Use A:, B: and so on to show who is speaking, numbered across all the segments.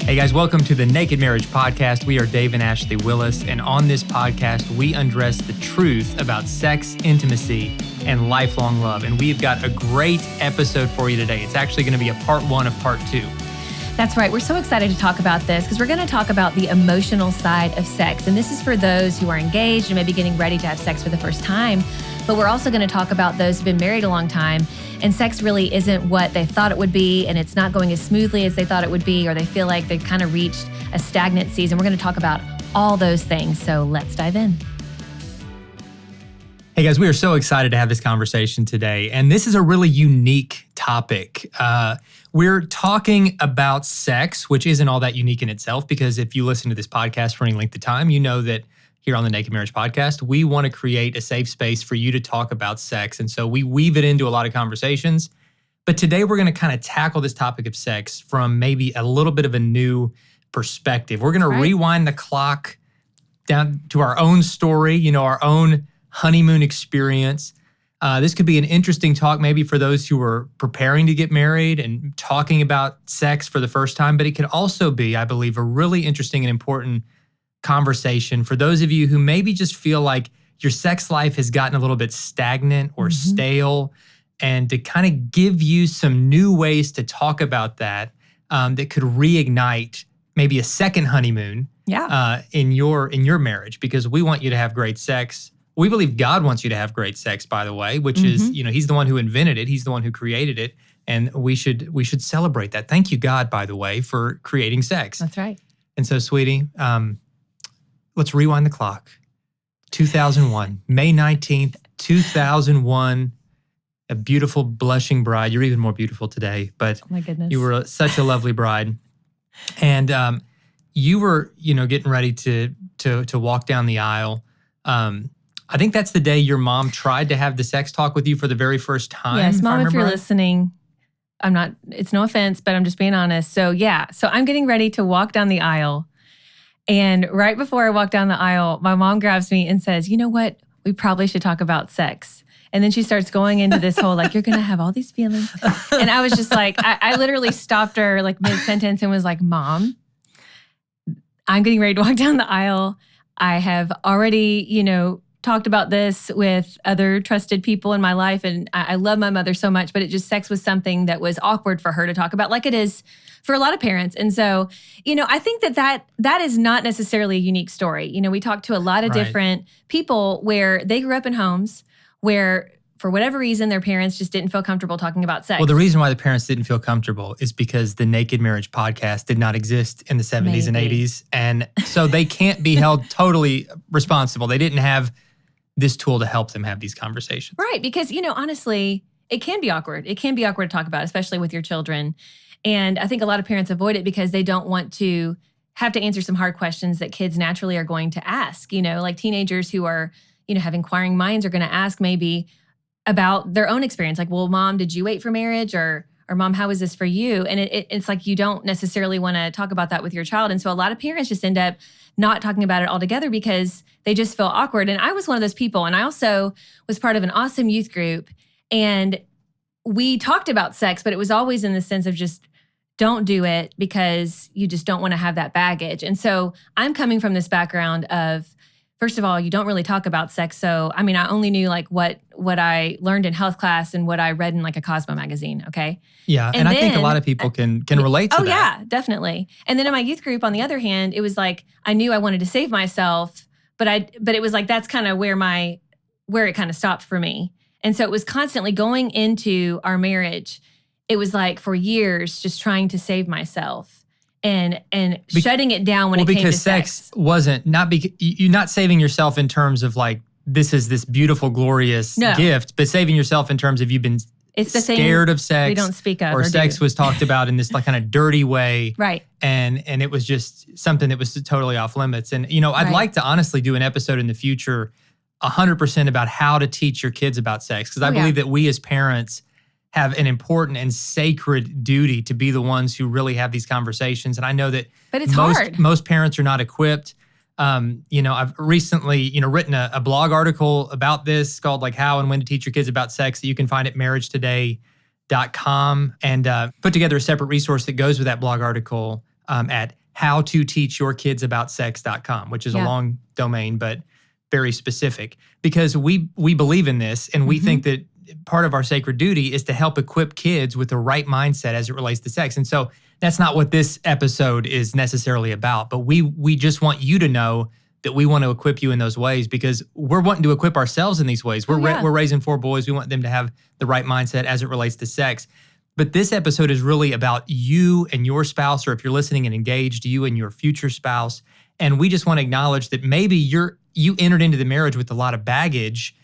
A: Hey guys, welcome to the Naked Marriage Podcast. We are Dave and Ashley Willis, and on this podcast, we undress the truth about sex, intimacy, and lifelong love. And we've got a great episode for you today. It's actually going to be a part one of part two.
B: That's right. We're so excited to talk about this because we're going to talk about the emotional side of sex. And this is for those who are engaged and maybe getting ready to have sex for the first time. But we're also going to talk about those who've been married a long time and sex really isn't what they thought it would be, and it's not going as smoothly as they thought it would be, or they feel like they've kind of reached a stagnant season. We're going to talk about all those things. So let's dive in.
A: Hey guys, we are so excited to have this conversation today. And this is a really unique topic. We're talking about sex, which isn't all that unique in itself, because if you listen to this podcast for any length of time, you know that here on the Naked Marriage Podcast, we want to create a safe space for you to talk about sex. And so we weave it into a lot of conversations. But today we're going to kind of tackle this topic of sex from maybe a little bit of a new perspective. We're going to rewind the clock down to our own story, our own honeymoon experience. This could be an interesting talk maybe for those who are preparing to get married and talking about sex for the first time, but it could also be, I believe, a really interesting and important conversation for those of you who maybe just feel like your sex life has gotten a little bit stagnant or stale, and to kind of give you some new ways to talk about that that could reignite maybe a second honeymoon in your marriage, because we want you to have great sex. We believe God wants you to have great sex, by the way, which is, He's the one who invented it. He's the one who created it. And we should celebrate that. Thank you, God, by the way, for creating sex.
B: That's right.
A: And so, sweetie, let's rewind the clock. 2001, May 19th, 2001, a beautiful blushing bride. You're even more beautiful today, but
B: oh my goodness,
A: you were such a lovely bride. And you were, getting ready to walk down the aisle. I think that's the day your mom tried to have the sex talk with you for the very first time.
B: Yes, Mom, if you're listening, it's no offense, but I'm just being honest. So I'm getting ready to walk down the aisle. And right before I walk down the aisle, my mom grabs me and says, you know what? We probably should talk about sex. And then she starts going into this whole, you're going to have all these feelings. And I was just like, I literally stopped her mid-sentence and was like, Mom, I'm getting ready to walk down the aisle. I have already, talked about this with other trusted people in my life. And I love my mother so much, but sex was something that was awkward for her to talk about, like it is for a lot of parents. And so, I think that is not necessarily a unique story. We talk to a lot of different people where they grew up in homes where, for whatever reason, their parents just didn't feel comfortable talking about sex.
A: Well, the reason why the parents didn't feel comfortable is because the Naked Marriage Podcast did not exist in the 70s and 80s. And so they can't be held totally responsible. They didn't have this tool to help them have these conversations.
B: Right, because, honestly, it can be awkward. It can be awkward to talk about, especially with your children. And I think a lot of parents avoid it because they don't want to have to answer some hard questions that kids naturally are going to ask. Like teenagers who are, have inquiring minds are going to ask maybe about their own experience. Like, well, Mom, did you wait for marriage? Or Mom, how is this for you? And it's like you don't necessarily want to talk about that with your child. And so a lot of parents just end up not talking about it altogether because they just feel awkward. And I was one of those people. And I also was part of an awesome youth group. And we talked about sex, but it was always in the sense of just don't do it because you just don't want to have that baggage. And so I'm coming from this background of, first of all, you don't really talk about sex. So, I only knew what I learned in health class and what I read in a Cosmo magazine, okay?
A: Yeah, and I think a lot of people can relate to that.
B: Oh yeah, definitely. And then in my youth group, on the other hand, it was I knew I wanted to save myself, but it was that's kind of where it kind of stopped for me. And so it was constantly going into our marriage. It was for years just trying to save myself. And shutting it down when it came to sex.
A: Because sex wasn't, you're not saving yourself in terms of this is this beautiful, glorious gift, but saving yourself in terms of you've been scared of sex.
B: We don't speak of.
A: Or sex was talked about in this kind of dirty way.
B: Right.
A: And it was just something that was totally off limits. And, I'd like to honestly do an episode in the future 100% about how to teach your kids about sex. Because I believe that we as parents have an important and sacred duty to be the ones who really have these conversations. And I know that
B: but it's hard.
A: Most parents are not equipped. I've recently, written a blog article about this called How and When to Teach Your Kids About Sex that you can find at marriagetoday.com, and put together a separate resource that goes with that blog article at howtoteachyourkidsaboutsex.com, which is a long domain, but very specific, because we believe in this, and we think that part of our sacred duty is to help equip kids with the right mindset as it relates to sex. And so that's not what this episode is necessarily about, but we just want you to know that we want to equip you in those ways, because we're wanting to equip ourselves in these ways. We're raising 4 boys. We want them to have the right mindset as it relates to sex. But this episode is really about you and your spouse, or if you're listening and engaged, you and your future spouse. And we just want to acknowledge that maybe you entered into the marriage with a lot of baggage.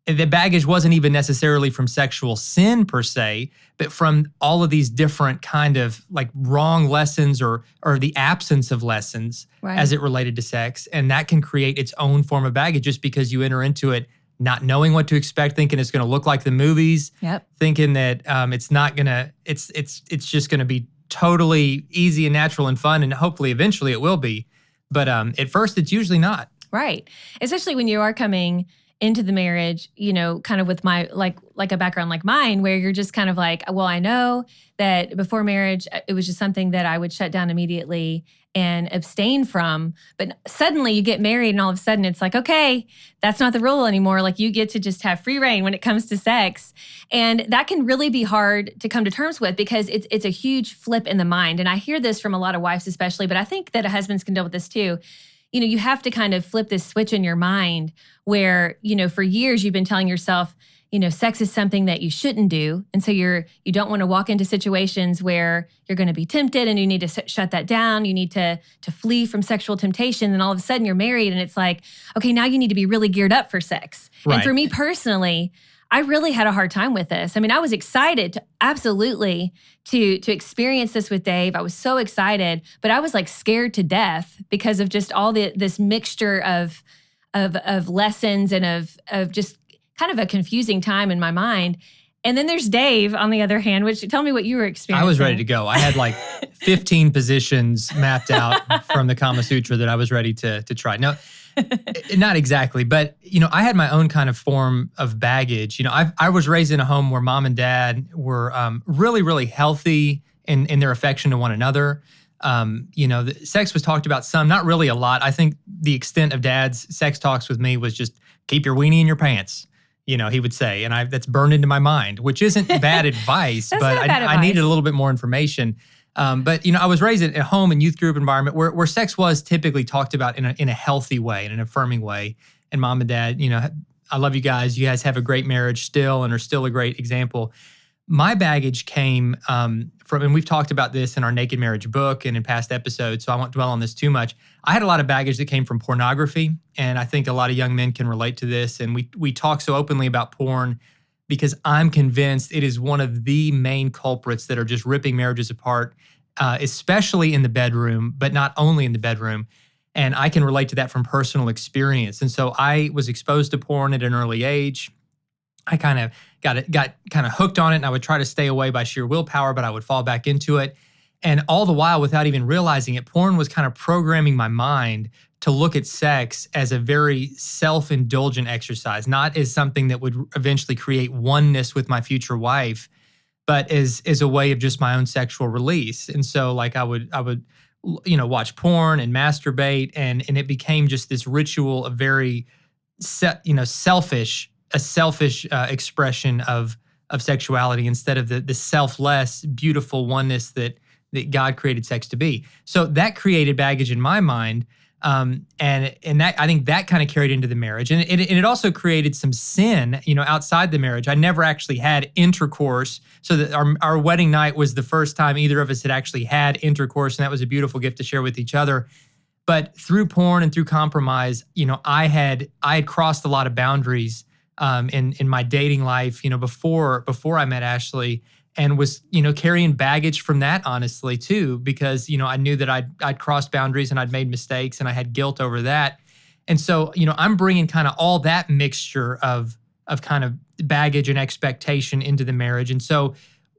A: And the baggage wasn't even necessarily from sexual sin per se, but from all of these different kind of like wrong lessons or the absence of lessons as it related to sex. And that can create its own form of baggage just because you enter into it not knowing what to expect, thinking it's going to look like the movies, thinking that it's not going to, it's just going to be totally easy and natural and fun, and hopefully eventually it will be. But at first it's usually not.
B: Right. Especially when you are coming into the marriage, you know, kind of with my, like a background like mine, where you're just kind of like, well, I know that before marriage, it was just something that I would shut down immediately and abstain from. But suddenly you get married and all of a sudden it's like, okay, that's not the rule anymore. Like you get to just have free reign when it comes to sex. And that can really be hard to come to terms with, because it's a huge flip in the mind. And I hear this from a lot of wives especially, but I think that husbands can deal with this too. You know, you have to kind of flip this switch in your mind where, you know, for years you've been telling yourself, you know, sex is something that you shouldn't do. And so you don't want to walk into situations where you're going to be tempted, and you need to shut that down. You need to flee from sexual temptation. And all of a sudden you're married and it's like, okay, now you need to be really geared up for sex. Right. And for me personally, I really had a hard time with this. I mean, I was excited to experience this with Dave. I was so excited, but I was like scared to death because of just all this mixture of lessons and of just kind of a confusing time in my mind. And then there's Dave, on the other hand, which tell me what you were experiencing.
A: I was ready to go. I had like 15 positions mapped out from the Kama Sutra that I was ready to try. No, not exactly, but you know, I had my own kind of form of baggage. You know, I was raised in a home where mom and dad were really, really healthy in their affection to one another. You know, sex was talked about some, not really a lot. I think the extent of dad's sex talks with me was just keep your weenie in your pants. You know, he would say, and that's burned into my mind, which isn't bad advice, but I needed a little bit more information. But, you know, I was raised in a home and youth group environment where sex was typically talked about in a healthy way, in an affirming way. And mom and dad, you know, I love you guys. You guys have a great marriage still and are still a great example. My baggage came from, and we've talked about this in our Naked Marriage book and in past episodes, so I won't dwell on this too much. I had a lot of baggage that came from pornography, and I think a lot of young men can relate to this. And we talk so openly about porn because I'm convinced it is one of the main culprits that are just ripping marriages apart, especially in the bedroom, but not only in the bedroom. And I can relate to that from personal experience. And so I was exposed to porn at an early age. I kind of got kind of hooked on it, and I would try to stay away by sheer willpower, but I would fall back into it. And all the while, without even realizing it, porn was kind of programming my mind to look at sex as a very self-indulgent exercise, not as something that would eventually create oneness with my future wife, but as a way of just my own sexual release. And so like I would you know, watch porn and masturbate, and it became just this ritual of very selfish expression of sexuality instead of the selfless, beautiful oneness that God created sex to be. So that created baggage in my mind, and that I think that kind of carried into the marriage, and it also created some sin, you know, outside the marriage. I never actually had intercourse, so that our wedding night was the first time either of us had actually had intercourse, and that was a beautiful gift to share with each other. But through porn and through compromise, you know, I had crossed a lot of boundaries in my dating life, you know, before I met Ashley, and was, you know, carrying baggage from that, honestly, too, because, you know, I knew that I'd crossed boundaries and I'd made mistakes and I had guilt over that. And so, you know, I'm bringing kind of all that mixture of kind of baggage and expectation into the marriage. And so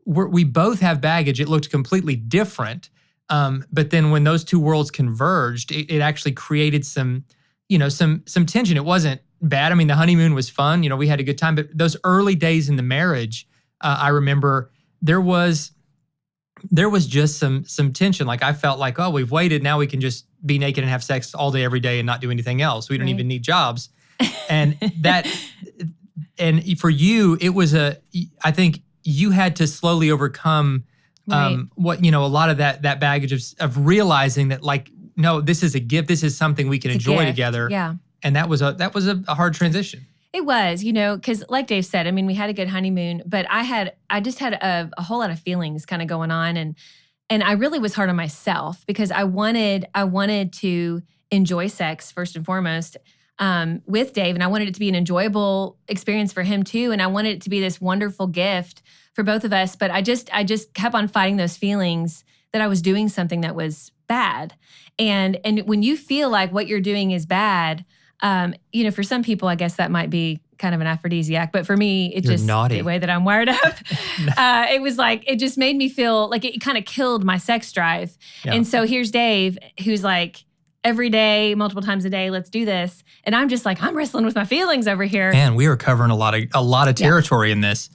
A: we both have baggage. It looked completely different. But then when those two worlds converged, it actually created some tension. It wasn't bad. I mean, the honeymoon was fun. You know, we had a good time. But those early days in the marriage, I remember there was there was just some tension. Like I felt like, oh, we've waited. Now we can just be naked and have sex all day, every day and not do anything else. We don't even need jobs. And and for you, it was I think you had to slowly overcome what, a lot of that baggage of realizing that like, no, this is a gift. This is something we can enjoy together.
B: Yeah.
A: And that was a hard transition.
B: It was, because like Dave said, I mean, we had a good honeymoon, but I just had a whole lot of feelings kind of going on. And I really was hard on myself because I wanted to enjoy sex first and foremost with Dave. And I wanted it to be an enjoyable experience for him too. And I wanted it to be this wonderful gift for both of us. But I just kept on fighting those feelings that I was doing something that was bad. And when you feel like what you're doing is bad, for some people, I guess that might be kind of an aphrodisiac, but for me,
A: You're just naughty.
B: The way that I'm wired up, it was like, it just made me feel like it kind of killed my sex drive. Yeah. And so here's Dave, who's like, every day, multiple times a day, let's do this. And I'm just like, I'm wrestling with my feelings over here.
A: Man, we are covering a lot of territory in this.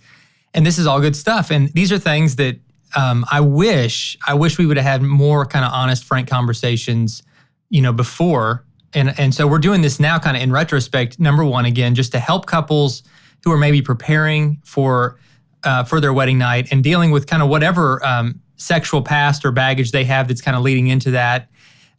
A: And this is all good stuff. And these are things that I wish we would have had more kind of honest, frank conversations, before. And so we're doing this now kind of in retrospect, number one, again, just to help couples who are maybe preparing for their wedding night and dealing with kind of whatever sexual past or baggage they have that's kind of leading into that.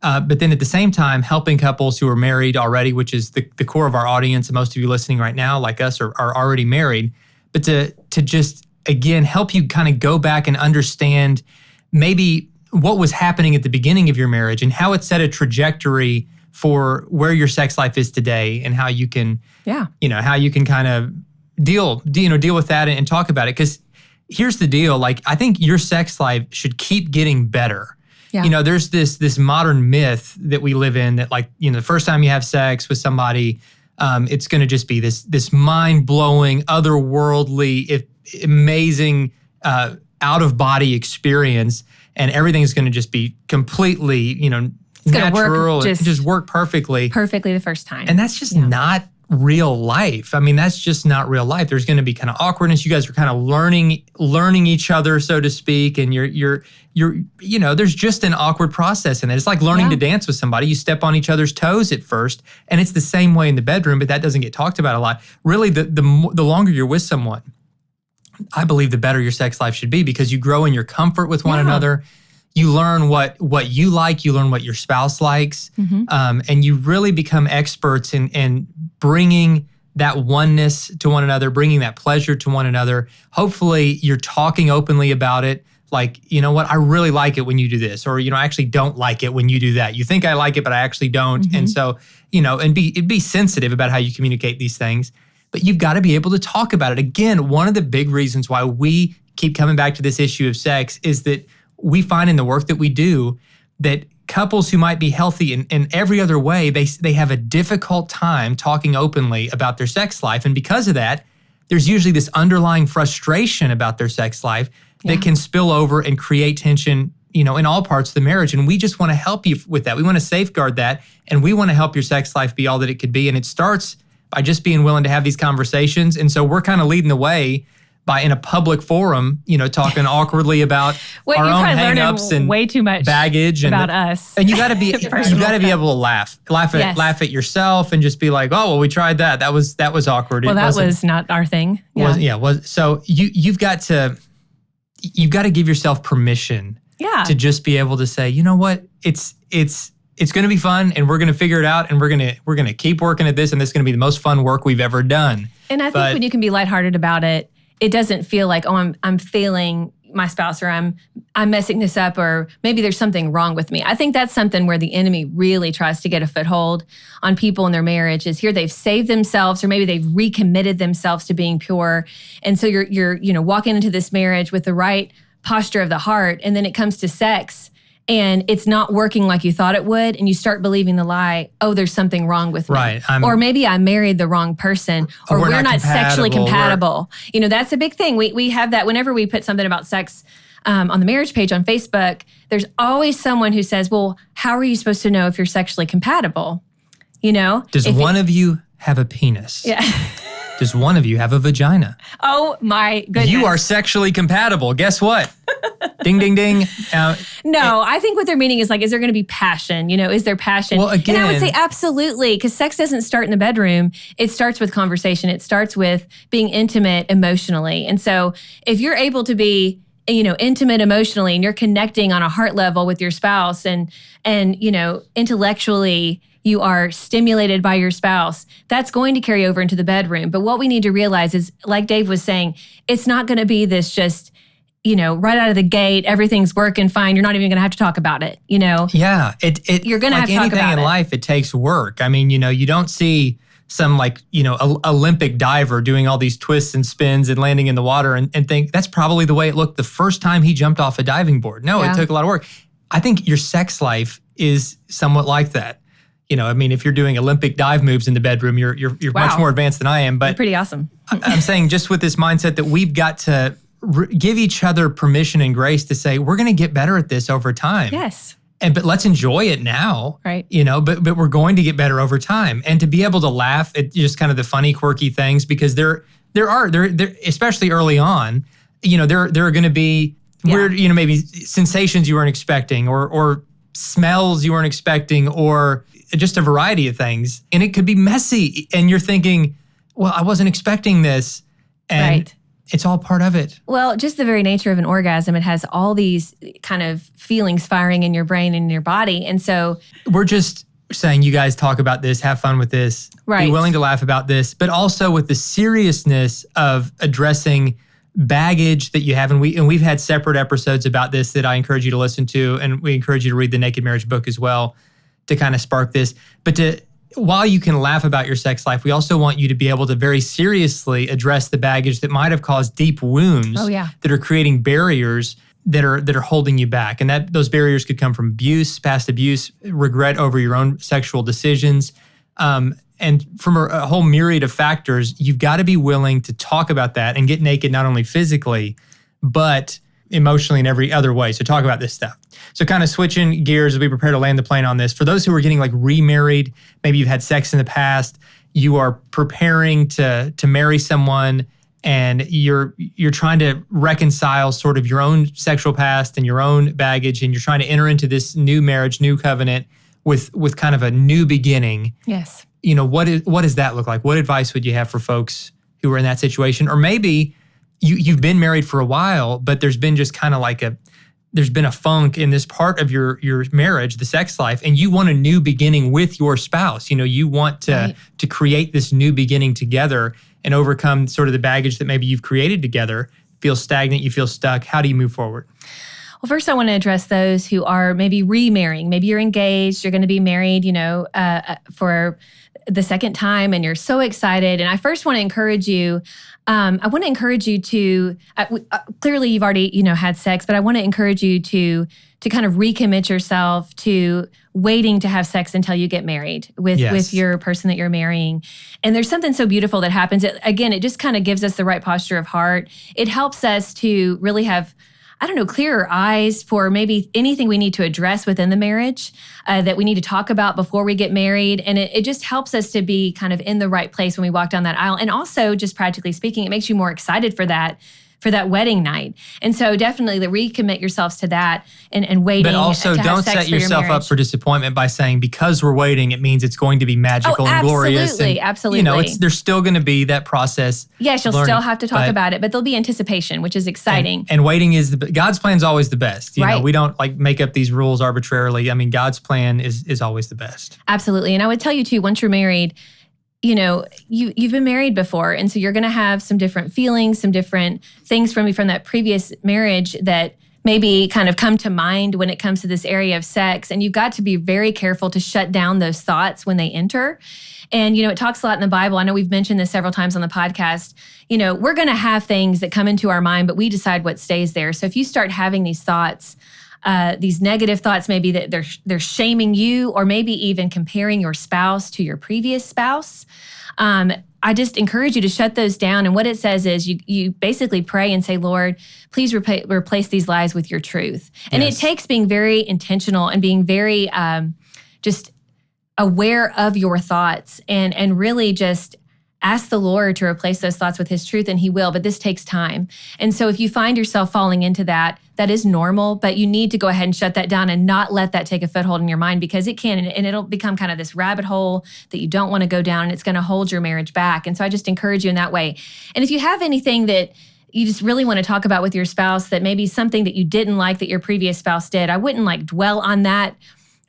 A: But then at the same time, helping couples who are married already, which is the core of our audience. And most of you listening right now, like us, are already married. But to just, again, help you kind of go back and understand maybe what was happening at the beginning of your marriage and how it set a trajectory for where your sex life is today and how you can, how you can kind of deal with that and talk about it. Because here's the deal, like I think your sex life should keep getting better. Yeah. There's this modern myth that we live in that like, the first time you have sex with somebody, it's going to just be this mind-blowing, otherworldly, amazing, out-of-body experience, and everything's going to just be completely, natural, just work perfectly.
B: Perfectly the first time.
A: And that's just not real life. I mean, that's just not real life. There's going to be kind of awkwardness. You guys are kind of learning each other, so to speak, and you're there's just an awkward process in it. It's like learning to dance with somebody. You step on each other's toes at first, and it's the same way in the bedroom, but that doesn't get talked about a lot. Really, the longer you're with someone, I believe the better your sex life should be because you grow in your comfort with one another. You learn what you like, you learn what your spouse likes, and you really become experts in bringing that oneness to one another, bringing that pleasure to one another. Hopefully, you're talking openly about it. Like, you know what, I really like it when you do this, or, I actually don't like it when you do that. You think I like it, but I actually don't. And so, and be sensitive about how you communicate these things. But you've got to be able to talk about it. Again, one of the big reasons why we keep coming back to this issue of sex is that we find in the work that we do that couples who might be healthy in every other way, they have a difficult time talking openly about their sex life. And because of that, there's usually this underlying frustration about their sex life that can spill over and create tension, in all parts of the marriage. And we just want to help you with that. We want to safeguard that. And we want to help your sex life be all that it could be. And it starts by just being willing to have these conversations. And so we're kind of leading the way by in a public forum, talking awkwardly about our own hang-ups and
B: way too much
A: baggage
B: about us.
A: And you got to be able to laugh at yourself and just be like, oh, well, we tried that. That was awkward.
B: Well, that was not our thing.
A: So you've got to give yourself permission to just be able to say, you know what, it's going to be fun and we're going to figure it out and we're going to keep working at this and this is going to be the most fun work we've ever done.
B: And I think when you can be lighthearted about it, it doesn't feel like, oh, I'm failing my spouse or I'm messing this up or maybe there's something wrong with me. I think that's something where the enemy really tries to get a foothold on people in their marriage is here they've saved themselves or maybe they've recommitted themselves to being pure. And so you're walking into this marriage with the right posture of the heart and then it comes to sex and it's not working like you thought it would, and you start believing the lie, oh, there's something wrong with me.
A: Right.
B: Or maybe I married the wrong person, or we're not sexually compatible. That's a big thing. We have that whenever we put something about sex on the marriage page on Facebook, there's always someone who says, well, how are you supposed to know if you're sexually compatible?
A: Does one of you have a penis?
B: Yeah.
A: Does one of you have a vagina?
B: Oh my goodness.
A: You are sexually compatible. Guess what? Ding, ding, ding.
B: No, I think what they're meaning is like, is there going to be passion? Is there passion?
A: Well, again,
B: and I would say absolutely, because sex doesn't start in the bedroom. It starts with conversation. It starts with being intimate emotionally. And so if you're able to be, intimate emotionally and you're connecting on a heart level with your spouse and intellectually you are stimulated by your spouse, that's going to carry over into the bedroom. But what we need to realize is, like Dave was saying, it's not going to be this just, right out of the gate, everything's working fine. You're not even going to have to talk about it,
A: Yeah.
B: You're going to have to talk about it.
A: Like anything in life, it takes work. I mean, you don't see some Olympic diver doing all these twists and spins and landing in the water and think that's probably the way it looked the first time he jumped off a diving board. No, It took a lot of work. I think your sex life is somewhat like that. If you're doing Olympic dive moves in the bedroom, you're
B: Wow.
A: much more advanced than I am. But
B: You're pretty awesome.
A: I'm saying just with this mindset that we've got to give each other permission and grace to say, we're going to get better at this over time.
B: Yes.
A: But let's enjoy it now.
B: Right.
A: But we're going to get better over time. And to be able to laugh at just kind of the funny, quirky things, because there are especially early on, there are going to be weird, maybe sensations you weren't expecting or smells you weren't expecting or just a variety of things. And it could be messy. And you're thinking, well, I wasn't expecting this. And
B: Right.
A: It's all part of it.
B: Well, just the very nature of an orgasm, it has all these kind of feelings firing in your brain and in your body. And so
A: We're just saying, you guys talk about this, have fun with this,
B: Right.
A: be willing to laugh about this, but also with the seriousness of addressing baggage that you have. And we've had separate episodes about this that I encourage you to listen to. And we encourage you to read the Naked Marriage book as well to kind of spark this. But while you can laugh about your sex life, we also want you to be able to very seriously address the baggage that might have caused deep wounds that are creating barriers that are holding you back. And that those barriers could come from abuse, past abuse, regret over your own sexual decisions, and from a whole myriad of factors. You've got to be willing to talk about that and get naked, not only physically, but emotionally in every other way. So talk about this stuff. So kind of switching gears as we prepare to land the plane on this. For those who are getting remarried, maybe you've had sex in the past, you are preparing to marry someone, and you're trying to reconcile sort of your own sexual past and your own baggage, and you're trying to enter into this new marriage, new covenant with kind of a new beginning.
B: Yes.
A: What does that look like? What advice would you have for folks who are in that situation? Or maybe you've been married for a while, but there's been just kind of there's been a funk in this part of your marriage, the sex life, and you want a new beginning with your spouse. You want to create this new beginning together and overcome sort of the baggage that maybe you've created together. Feel stagnant, you feel stuck. How do you move forward?
B: Well, first I want to address those who are maybe remarrying. Maybe you're engaged, you're going to be married, for the second time, and you're so excited. And I first want to encourage you. I want to encourage you to, clearly you've already, had sex, but I want to encourage you to kind of recommit yourself to waiting to have sex until you get married with your person that you're marrying. And there's something so beautiful that happens. It just kind of gives us the right posture of heart. It helps us to really have, clearer eyes for maybe anything we need to address within the marriage that we need to talk about before we get married. And it just helps us to be kind of in the right place when we walk down that aisle. And also, just practically speaking, it makes you more excited for that wedding night. And so definitely recommit yourselves to that and waiting.
A: But also
B: to have
A: don't
B: sex
A: set yourself up for disappointment by saying, because we're waiting, it means it's going to be magical and glorious.
B: Absolutely.
A: There's still going to be that process.
B: Yes, you'll still have to talk about it, but there'll be anticipation, which is exciting.
A: And waiting is God's plan is always the best.
B: Right.
A: We don't make up these rules arbitrarily. I mean, God's plan is always the best.
B: Absolutely. And I would tell you too, once you're married, you've been married before. And so you're going to have some different feelings, some different things from that previous marriage that maybe kind of come to mind when it comes to this area of sex. And you've got to be very careful to shut down those thoughts when they enter. And, it talks a lot in the Bible. I know we've mentioned this several times on the podcast. We're going to have things that come into our mind, but we decide what stays there. So if you start having these thoughts, these negative thoughts, maybe that they're shaming you, or maybe even comparing your spouse to your previous spouse, I just encourage you to shut those down. And what it says is you basically pray and say, Lord, please replace these lies with your truth. And it takes being very intentional and being very just aware of your thoughts and really just ask the Lord to replace those thoughts with his truth, and he will, but this takes time. And so if you find yourself falling into that, that is normal, but you need to go ahead and shut that down and not let that take a foothold in your mind, because it can, and it'll become kind of this rabbit hole that you don't want to go down, and it's going to hold your marriage back. And so I just encourage you in that way. And if you have anything that you just really want to talk about with your spouse, that maybe something that you didn't like that your previous spouse did, I wouldn't like dwell on that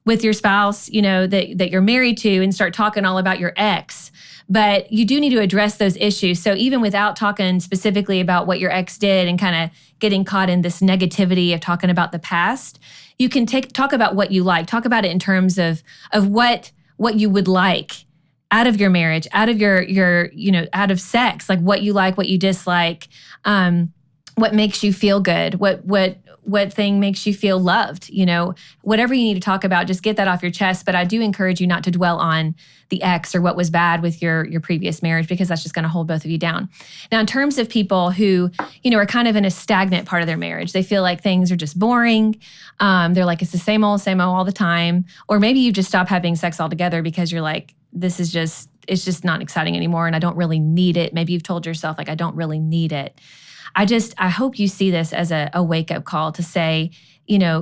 B: with your spouse, that you're married to, and start talking all about your ex. But you do need to address those issues. So even without talking specifically about what your ex did and kind of getting caught in this negativity of talking about the past, you can talk about what you like. Talk about it in terms of what you would like out of your marriage, out of your out of sex, like what you like, what you dislike, what makes you feel good, what thing makes you feel loved, whatever you need to talk about, just get that off your chest. But I do encourage you not to dwell on the ex or what was bad with your previous marriage, because that's just going to hold both of you down. Now, in terms of people who, are kind of in a stagnant part of their marriage, they feel like things are just boring. They're like, it's the same old all the time. Or maybe you just stop having sex altogether because you're like, it's just not exciting anymore and I don't really need it. Maybe you've told yourself, like, I don't really need it. I hope you see this as a wake-up call to say,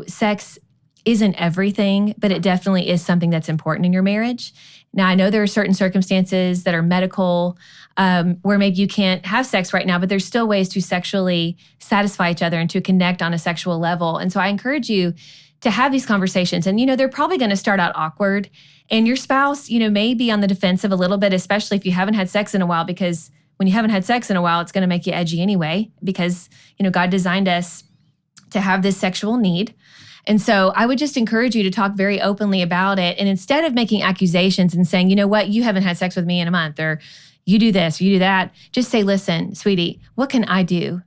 B: sex isn't everything, but it definitely is something that's important in your marriage. Now, I know there are certain circumstances that are medical where maybe you can't have sex right now, but there's still ways to sexually satisfy each other and to connect on a sexual level. And so I encourage you to have these conversations. And, they're probably going to start out awkward. And your spouse, may be on the defensive a little bit, especially if you haven't had sex in a while, because when you haven't had sex in a while, it's going to make you edgy anyway, because, God designed us to have this sexual need. And so I would just encourage you to talk very openly about it. And instead of making accusations and saying, you know what, you haven't had sex with me in a month, or you do this, or you do that, just say, listen, sweetie, what can I do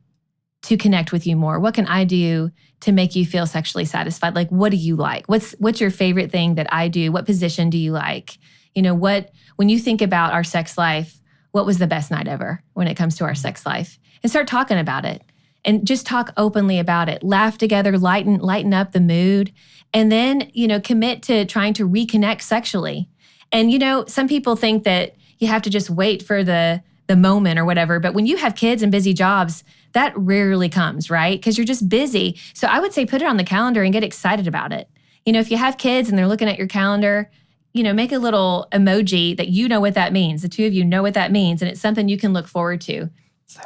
B: to connect with you more? What can I do to make you feel sexually satisfied? Like, what do you like? What's your favorite thing that I do? What position do you like? When you think about our sex life, what was the best night ever when it comes to our sex life? And start talking about it. And just talk openly about it. Laugh together, lighten up the mood, and then, commit to trying to reconnect sexually. And, some people think that you have to just wait for the moment or whatever. But when you have kids and busy jobs, that rarely comes, right? Because you're just busy. So I would say put it on the calendar and get excited about it. If you have kids and they're looking at your calendar, make a little emoji that you know what that means. The two of you know what that means. And it's something you can look forward to.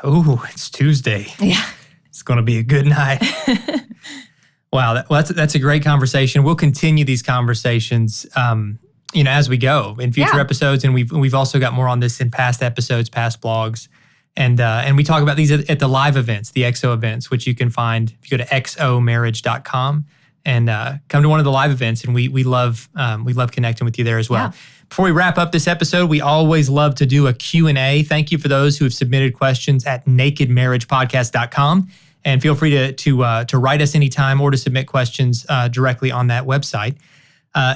A: Oh, it's Tuesday.
B: Yeah.
A: It's going to be a good night. Wow, that's a great conversation. We'll continue these conversations, as we go in future episodes, and we've also got more on this in past episodes, past blogs, and we talk about these at the live events, the XO events, which you can find if you go to xomarriage.com and come to one of the live events, and we love connecting with you there as well. Yeah. Before we wrap up this episode, we always love to do a Q&A. Thank you for those who have submitted questions at nakedmarriagepodcast.com. And feel free to write us anytime or to submit questions directly on that website.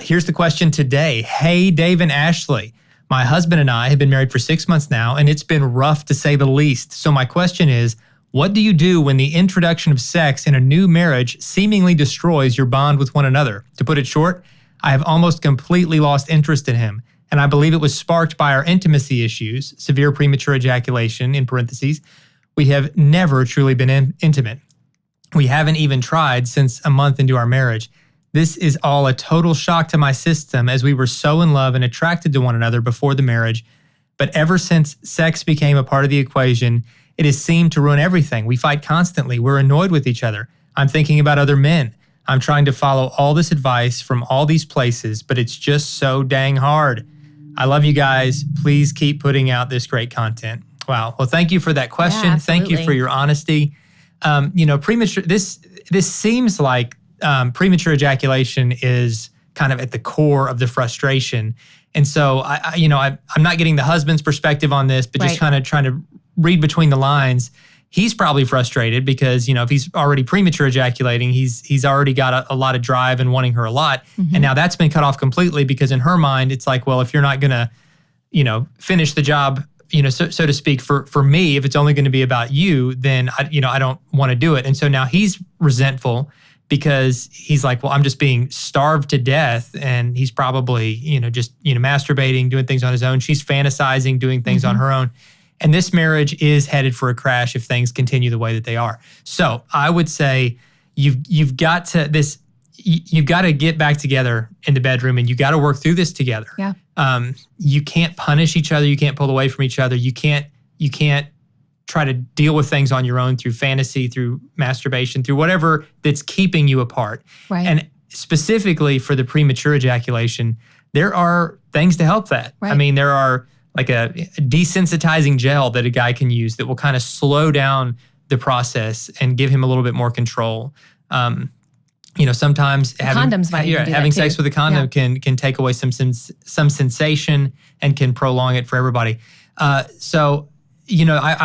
A: Here's the question today. Hey, Dave and Ashley. My husband and I have been married for 6 months now, and it's been rough to say the least. So my question is, what do you do when the introduction of sex in a new marriage seemingly destroys your bond with one another? To put it short, I have almost completely lost interest in him, and I believe it was sparked by our intimacy issues, severe premature ejaculation, in parentheses. We have never truly been intimate. We haven't even tried since a month into our marriage. This is all a total shock to my system, as we were so in love and attracted to one another before the marriage. But ever since sex became a part of the equation, it has seemed to ruin everything. We fight constantly. We're annoyed with each other. I'm thinking about other men. I'm trying to follow all this advice from all these places, but it's just so dang hard. I love you guys. Please keep putting out this great content. Wow. Well, thank you for that question.
B: Yeah,
A: thank you for your honesty. Premature. This seems like premature ejaculation is kind of at the core of the frustration. And so I'm not getting the husband's perspective on this, but just kind of trying to read between the lines. He's probably frustrated because, if he's already premature ejaculating, he's already got a lot of drive and wanting her a lot. Mm-hmm. And now that's been cut off completely because in her mind, it's like, well, if you're not going to, finish the job, so to speak, for me, if it's only going to be about you, then I don't want to do it. And so now he's resentful because he's like, well, I'm just being starved to death. And he's probably, just, masturbating, doing things on his own. She's fantasizing, doing things on her own. And this marriage is headed for a crash if things continue the way that they are. So I would say you've got to get back together in the bedroom, and you got to work through this together.
B: Yeah.
A: You can't punish each other. You can't pull away from each other. You can't try to deal with things on your own through fantasy, through masturbation, through whatever that's keeping you apart.
B: Right.
A: And specifically for the premature ejaculation, there are things to help that.
B: Right.
A: I mean, there are like a desensitizing gel that a guy can use that will kind of slow down the process and give him a little bit more control. Sometimes
B: condoms might even do
A: having
B: that
A: sex
B: too.
A: with a condom can take away some sensation and can prolong it for everybody. I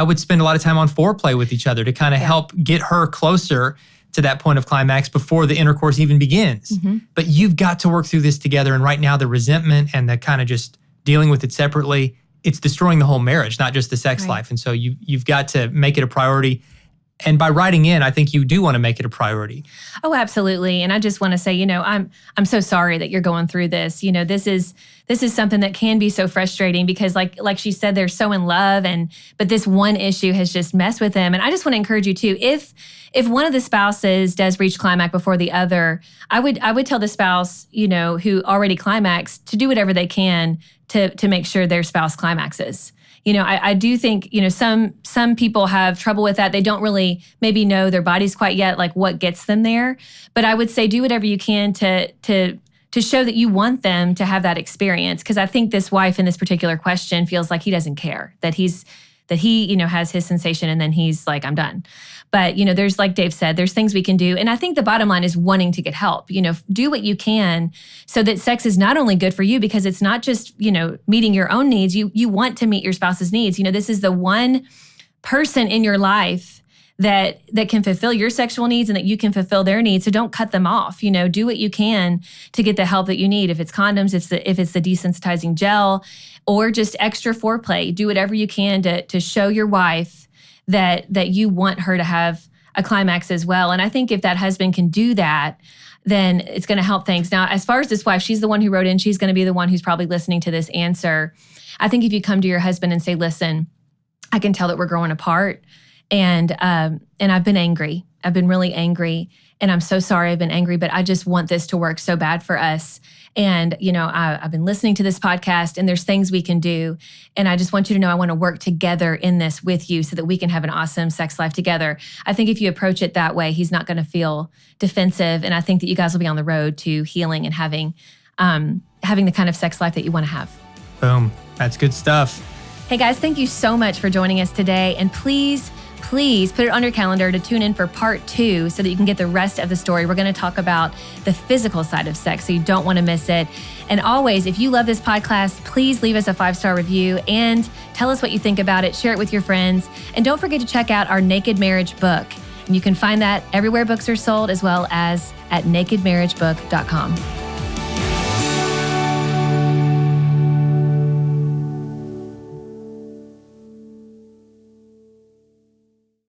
A: would spend a lot of time on foreplay with each other to kind of help get her closer to that point of climax before the intercourse even begins. But you've got to work through this together. And right now, the resentment and the kind of just dealing with it separately, it's destroying the whole marriage, not just the sex life. And so you've got to make it a priority. And by writing in, I think you do want to make it a priority.
B: Oh, absolutely. And I just want to say, I'm so sorry that you're going through this. This is something that can be so frustrating because like she said, they're so in love, but this one issue has just messed with them. And I just want to encourage you too, if one of the spouses does reach climax before the other, I would tell the spouse, who already climaxed, to do whatever they can to make sure their spouse climaxes. I do think, some people have trouble with that. They don't really maybe know their bodies quite yet, like what gets them there. But I would say do whatever you can to show that you want them to have that experience. Because I think this wife in this particular question feels like he doesn't care, that he has his sensation and then he's like, I'm done. But, there's, like Dave said, there's things we can do. And I think the bottom line is wanting to get help. Do what you can so that sex is not only good for you, because it's not just, meeting your own needs. You want to meet your spouse's needs. This is the one person in your life that can fulfill your sexual needs and that you can fulfill their needs. So don't cut them off. Do what you can to get the help that you need. If it's condoms, if it's the desensitizing gel, or just extra foreplay, do whatever you can to show your wife that you want her to have a climax as well. And I think if that husband can do that, then it's going to help things. Now, as far as this wife, she's the one who wrote in. She's going to be the one who's probably listening to this answer. I think if you come to your husband and say, listen, I can tell that we're growing apart, and I've been angry. I've been really angry, and I'm so sorry I've been angry, but I just want this to work so bad for us. And, I've been listening to this podcast, and there's things we can do. And I just want you to know I want to work together in this with you so that we can have an awesome sex life together. I think if you approach it that way, he's not going to feel defensive. And I think that you guys will be on the road to healing and having the kind of sex life that you want to have.
A: Boom. That's good stuff.
B: Hey guys, thank you so much for joining us today. And please put it on your calendar to tune in for part 2 so that you can get the rest of the story. We're going to talk about the physical side of sex, so you don't want to miss it. And always, if you love this podcast, please leave us a 5-star review and tell us what you think about it. Share it with your friends. And don't forget to check out our Naked Marriage book. And you can find that everywhere books are sold, as well as at nakedmarriagebook.com.